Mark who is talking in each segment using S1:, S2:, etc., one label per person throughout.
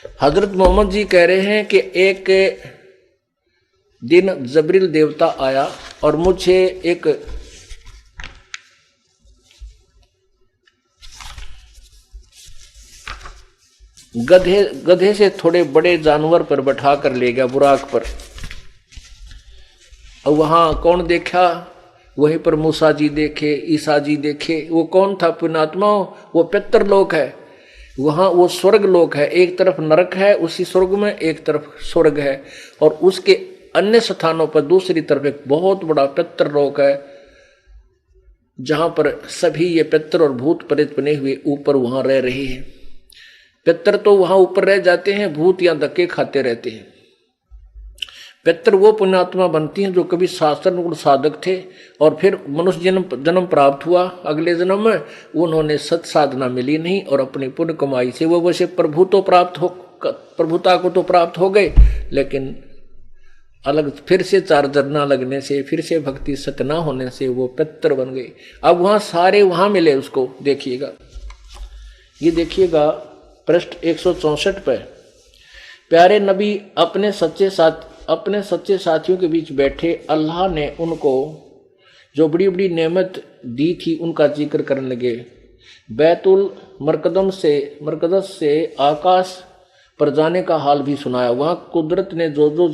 S1: हजरत मोहम्मद जी कह रहे हैं कि एक दिन जबरील देवता आया और मुझे एक गधे से थोड़े बड़े जानवर पर बैठा कर ले गया, बुराक पर। और वहां कौन देखा? वहीं पर मूसा जी देखे, ईसा जी देखे। वो कौन था पुण्यात्मा? वो पितर लोक है। वहां वो स्वर्ग लोक है, एक तरफ नरक है उसी स्वर्ग में, एक तरफ स्वर्ग है, और उसके अन्य स्थानों पर दूसरी तरफ एक बहुत बड़ा पितर लोक है, जहां पर सभी ये पितर और भूत प्रेत बने हुए ऊपर वहां रह रहे हैं। पितर तो वहां ऊपर रह जाते हैं, भूत यहां धक्के खाते रहते हैं। पितर वो पुण्यात्मा बनती हैं जो कभी शास्त्र गुण साधक थे और फिर मनुष्य जन्म प्राप्त हुआ, अगले जन्म में उन्होंने सत साधना मिली नहीं और अपनी पुण्य कमाई से वो वैसे प्रभुता को तो प्राप्त हो गए, लेकिन अलग फिर से चार्जर ना लगने से, फिर से भक्ति सत ना होने से वो पितर बन गए। अब वहां सारे वहां मिले उसको। देखिएगा, ये देखिएगा पृष्ठ 164 पे, प्यारे नबी अपने सच्चे साथियों के बीच बैठे, अल्लाह ने उनको जो बड़ी बड़ी नेमत दी थी उनका जिक्र करने लगे। बैतुल मरकदस से आकाश पर जाने का हाल भी सुनाया। वहां कुदरत ने जो जो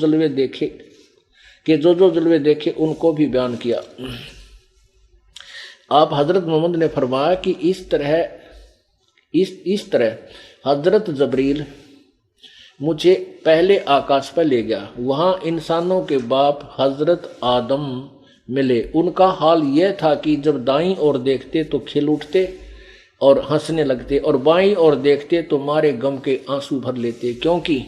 S1: जलवे देखे उनको भी बयान किया। आप हजरत मोहम्मद ने फरमाया कि इस तरह हजरत जबरील मुझे पहले आकाश पर ले गया। वहां इंसानों के बाप हजरत आदम मिले। उनका हाल यह था कि जब दाईं ओर देखते तो खिल उठते और हंसने लगते, और बाईं ओर देखते तो मारे गम के आंसू भर लेते, क्योंकि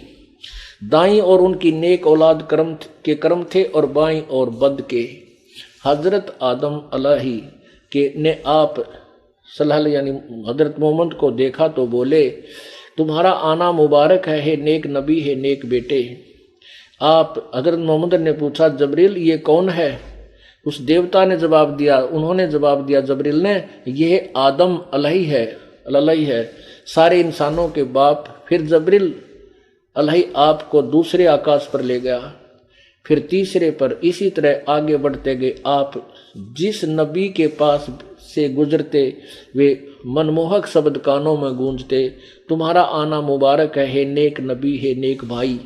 S1: दाईं ओर उनकी नेक औलाद कर्म थे और बाईं ओर बद के। हजरत आदम अलैहि के ने आप सल्लल्लाहु यानी हजरत मोहम्मद को देखा तो बोले, तुम्हारा आना मुबारक है, हे नेक नबी, हे नेक बेटे। आप हजरत मोहम्मद ने पूछा, जबरील ये कौन है? उस देवता ने जवाब दिया, उन्होंने जवाब दिया जबरील ने, यह आदम अलैहि है, सारे इंसानों के बाप। फिर जबरील अलैहि आपको दूसरे आकाश पर ले गया, फिर तीसरे पर। इसी तरह आगे बढ़ते गए। आप जिस नबी के पास से गुजरते वे मनमोहक शब्द कानों में गूंजते, तुम्हारा आना मुबारक है, हे नेक नबी, हे नेक भाई।